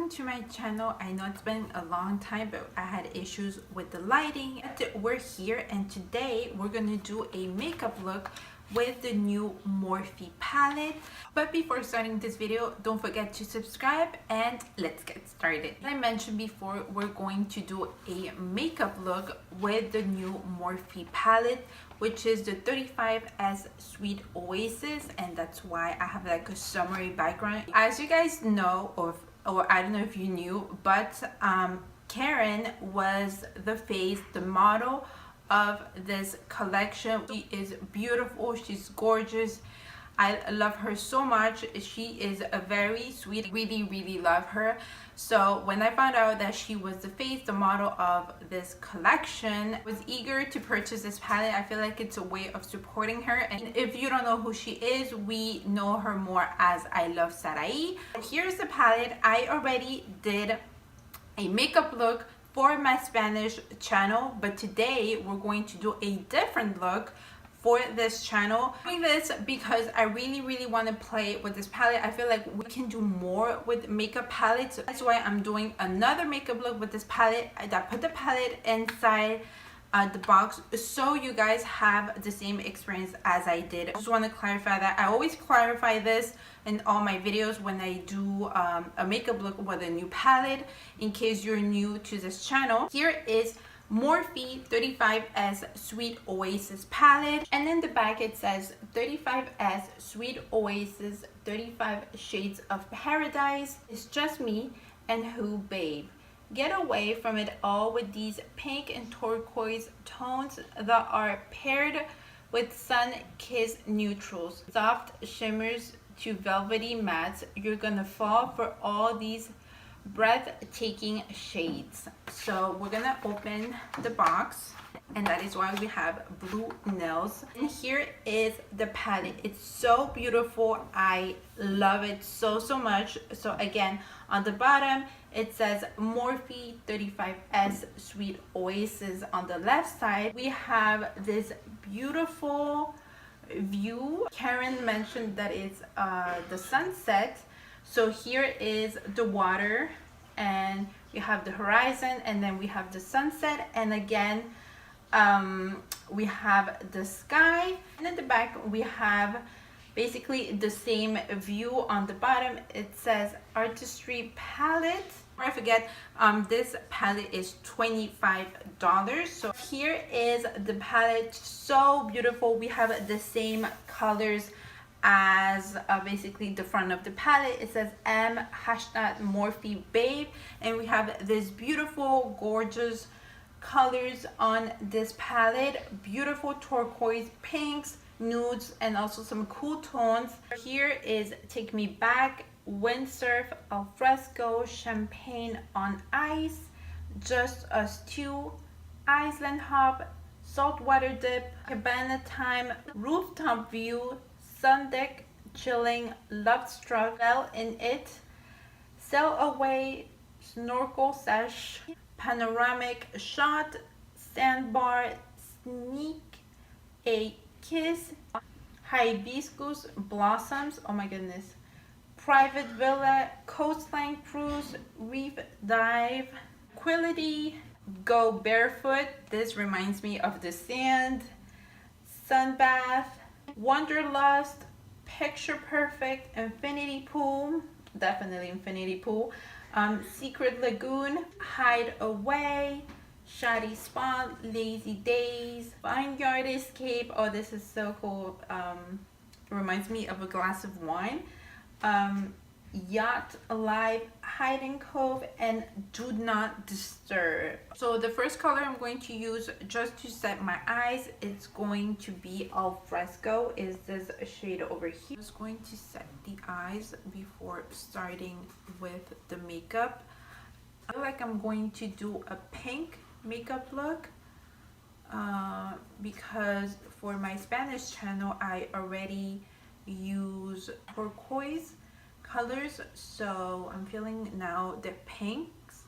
welcome to my channel. I know it's been a long time, but I had issues with the lighting. We're here and today we're gonna do a makeup look with the new Morphe palette. But before starting this video, don't forget to subscribe and let's get started. As I mentioned before, we're going to do a makeup look with the new Morphe palette, which is the 35S Sweet Oasis, and that's why I have like a summery background. As you guys know, or I don't know if you knew, but Karen was the model of this collection. She is beautiful, she's gorgeous. I love her so much. She is a very sweet, really love her. So when I found out that she was the model of this collection, I was eager to purchase this palette. I feel like it's a way of supporting her. And if you don't know who she is, we know her more as I Love Sarai. Here's the palette. I already did a makeup look for my Spanish channel, but today we're going to do a different look for this channel. I'm doing this because I really want to play with this palette. I feel like we can do more with makeup palettes. That's why I'm doing another makeup look with this palette. I put the palette inside the box so you guys have the same experience as I did. I just want to clarify that. I always clarify this in all my videos when I do a makeup look with a new palette, in case you're new to this channel. Here is Morphe 35S Sweet Oasis palette, and in the back it says 35S Sweet Oasis 35 Shades of Paradise. It's just me and who, babe. Get away from it all with these pink and turquoise tones that are paired with sun-kissed neutrals, soft shimmers to velvety mattes. You're gonna fall for all these breathtaking shades. So we're gonna open the box, and that is why we have blue nails. And here is the palette. It's so beautiful. I love it so much. So again, on the bottom it says Morphe 35S Sweet Oasis. On the left side we have this beautiful view. Karen mentioned that it's the sunset. So here is the water, and we have the horizon, and then we have the sunset, and again we have the sky, and at the back we have basically the same view. On the bottom it says artistry palette. I forget, this palette is $25. So here is the palette, so beautiful. We have the same colors as basically the front of the palette. It says #Morphe babe, and we have this beautiful gorgeous colors on this palette. Beautiful turquoise, pinks, nudes, and also some cool tones. Here is Take Me Back, Windsurf, Alfresco, Champagne on Ice, Just Us Two, Island Hop, Saltwater Dip, Cabana Time, Rooftop View, Sun Deck, Chilling, Love Struck, Fell in It, Sail Away, Snorkel Sesh, Panoramic Shot, Sandbar, Sneak a Kiss, Hibiscus Blossoms, oh my goodness, Private Villa, Coastline Cruise, Reef Dive, Quility, Go Barefoot, this reminds me of the sand, Sunbath, Wanderlust, Picture Perfect, Infinity Pool, definitely Infinity Pool, Secret Lagoon, Hide Away, Shady Spot, Lazy Days, Vineyard Escape. Oh, this is so cool. Reminds me of a glass of wine. Yacht Alive, Hiding Cove, and Do Not Disturb. So the first color I'm going to use just to set my eyes, it's going to be Alfresco, is this shade over here. I'm just going to set the eyes before starting with the makeup. I feel like I'm going to do a pink makeup look because for my Spanish channel I already use turquoise colors, so I'm feeling now the pinks.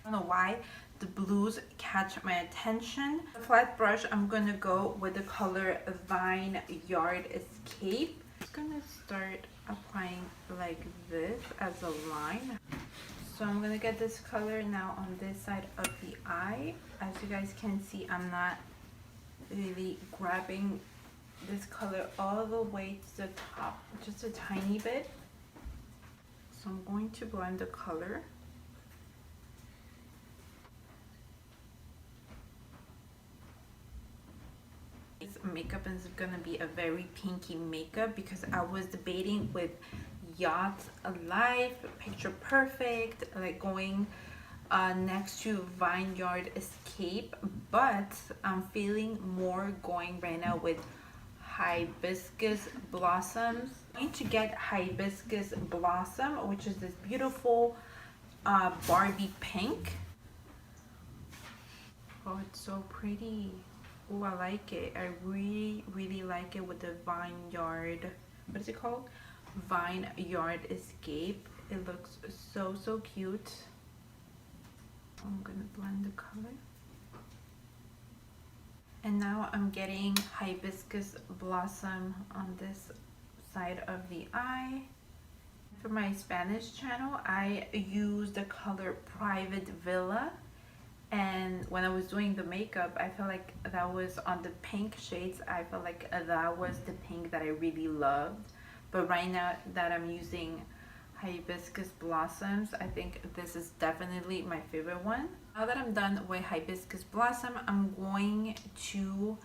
I don't know why the blues catch my attention. The flat brush, I'm gonna go with the color Vineyard Escape. I'm just gonna start applying like this as a line. So I'm gonna get this color now on this side of the eye. As you guys can see, I'm not really grabbing this color all the way to the top, just a tiny bit. So I'm going to blend the color. This makeup is gonna be a very pinky makeup because I was debating with Yacht Alive, Picture Perfect, like going next to Vineyard Escape, but I'm feeling more going right now with Hibiscus Blossoms. I'm going to get Hibiscus Blossom, which is this beautiful Barbie pink. Oh, it's so pretty. Oh, I like it. I really like it with the Vineyard, what is it called? Vineyard Escape. It looks so cute. I'm gonna blend the color. And now I'm getting Hibiscus Blossom on this side of the eye. For my Spanish channel, I use the color Private Villa. And when I was doing the makeup, I felt like that was on the pink shades. I felt like that was the pink that I really loved. But right now that I'm using Hibiscus Blossoms, I think this is definitely my favorite one. Now that I'm done with Hibiscus Blossom, I'm going to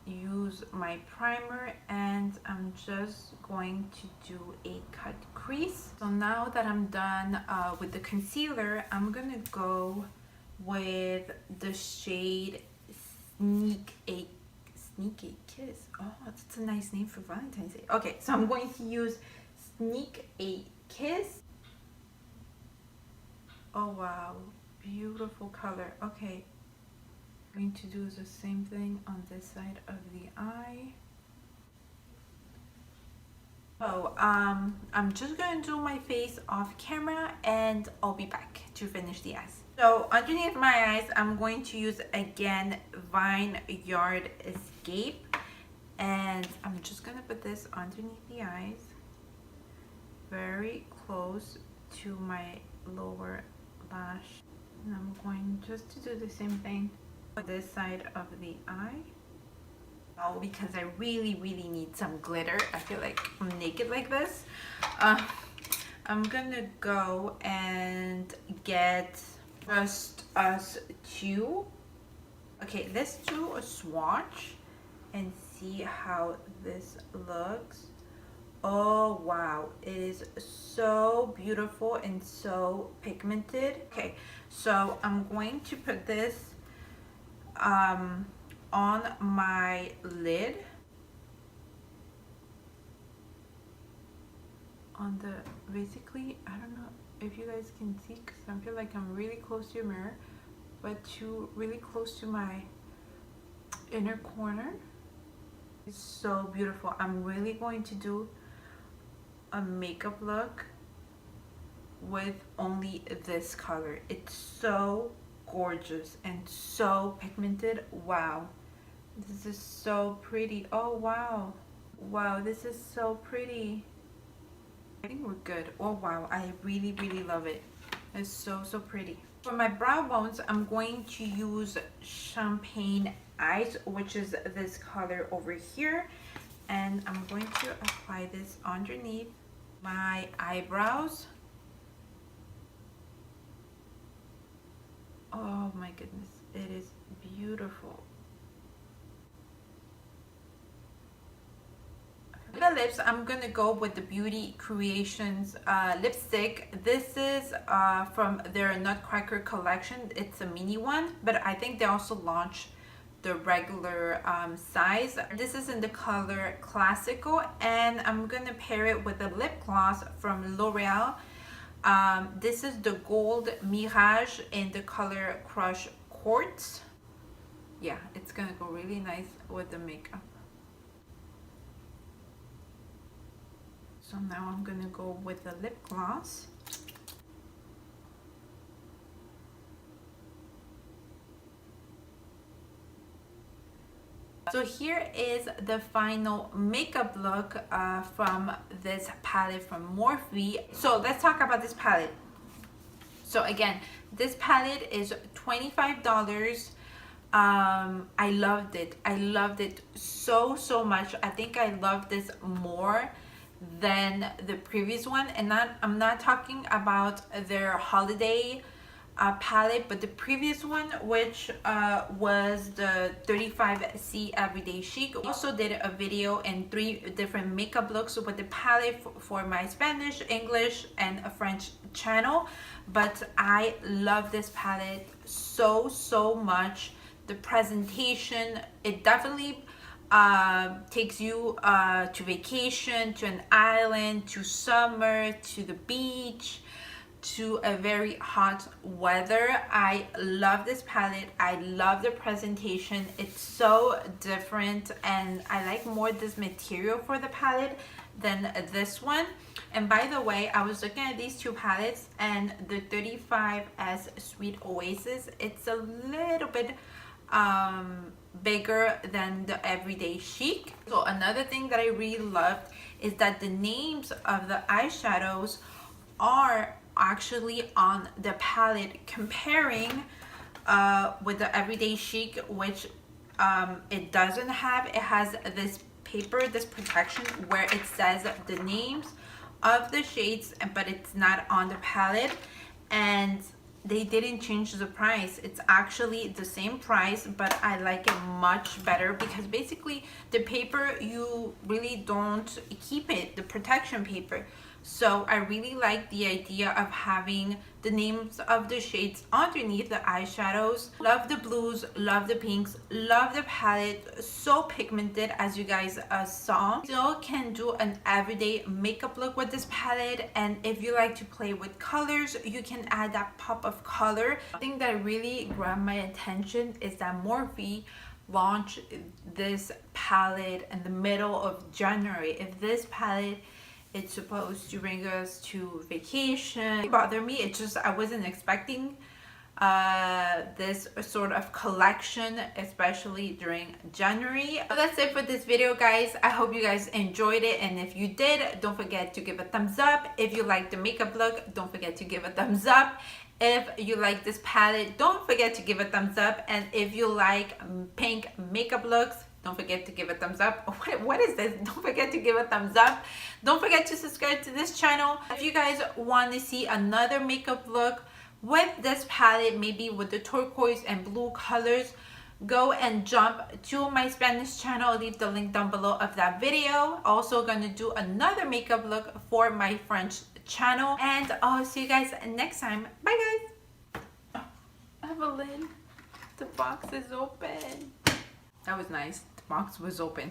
use my primer, and I'm just going to do a cut crease. So now that I'm done with the concealer, I'm gonna go with the shade Sneak a Kiss. Oh, that's a nice name for Valentine's Day. Okay, so I'm going to use Sneak a Kiss. Oh wow, beautiful color. Okay, I'm going to do the same thing on this side of the eye. So I'm just gonna do my face off camera and I'll be back to finish the eyes. So underneath my eyes, I'm going to use again Vineyard Escape, and I'm just gonna put this underneath the eyes, very close to my lower lash. And I'm going just to do the same thing with this side of the eye. Oh, because I really need some glitter. I feel like I'm naked like this. I'm gonna go and get just us two. Okay, let's do a swatch and see how this looks. Oh wow, it is so beautiful and so pigmented. Okay, so I'm going to put this on my lid, on the, basically, I don't know if you guys can see because I feel like I'm really close to your mirror, but really close to my inner corner. It's so beautiful. I'm really going to do a makeup look with only this color. It's so gorgeous and so pigmented. Wow, this is so pretty. Oh wow, wow, this is so pretty. I think we're good. Oh wow, I really love it. It's so pretty. For my brow bones, I'm going to use Champagne Ice, which is this color over here, and I'm going to apply this underneath my eyebrows. Oh my goodness, it is beautiful. For the lips, I'm gonna go with the Beauty Creations lipstick. This is from their Nutcracker collection. It's a mini one, but I think they also launched the regular size. This is in the color Classical, and I'm gonna pair it with a lip gloss from L'Oreal. This is the Gold Mirage in the color Crush Quartz. Yeah, it's gonna go really nice with the makeup. So now I'm gonna go with the lip gloss. So here is the final makeup look from this palette from Morphe. So let's talk about this palette. So again, this palette is $25. I loved it. I loved it so much. I think I love this more than the previous one. And I'm not talking about their holiday palette, but the previous one, which was the 35C Everyday Chic. I also did a video and 3 different makeup looks with the palette for my Spanish, English, and a French channel. But I love this palette so much. The presentation, it definitely takes you to vacation, to an island, to summer, to the beach, to a very hot weather. I love this palette. I love the presentation. It's so different, and I like more this material for the palette than this one. And by the way, I was looking at these 2 palettes, and the 35S Sweet Oasis, it's a little bit bigger than the Everyday Chic. So another thing that I really loved is that the names of the eyeshadows are actually on the palette, comparing with the Everyday Chic, which it doesn't have. It has this paper, this protection, where it says the names of the shades, but it's not on the palette. And they didn't change the price. It's actually the same price, but I like it much better because basically the paper, you really don't keep it, the protection paper. So I really like the idea of having the names of the shades underneath the eyeshadows. Love the blues, love the pinks, love the palette. So pigmented, as you guys saw. Still can do an everyday makeup look with this palette, and if you like to play with colors, you can add that pop of color. The thing that really grabbed my attention is that Morphe launched this palette in the middle of January. If this palette, it's supposed to bring us to vacation. It bothered me. It just, I wasn't expecting this sort of collection, especially during January. So that's it for this video, guys. I hope you guys enjoyed it, and if you did, don't forget to give a thumbs up. If you like the makeup look, don't forget to give a thumbs up. If you like this palette, don't forget to give a thumbs up. And if you like pink makeup looks, don't forget to give a thumbs up. What is this? Don't forget to give a thumbs up. Don't forget to subscribe to this channel. If you guys want to see another makeup look with this palette, maybe with the turquoise and blue colors, go and jump to my Spanish channel. I'll leave the link down below of that video. Also gonna do another makeup look for my French channel. And I'll see you guys next time. Bye, guys. Evelyn, the box is open. That was nice. The box was open.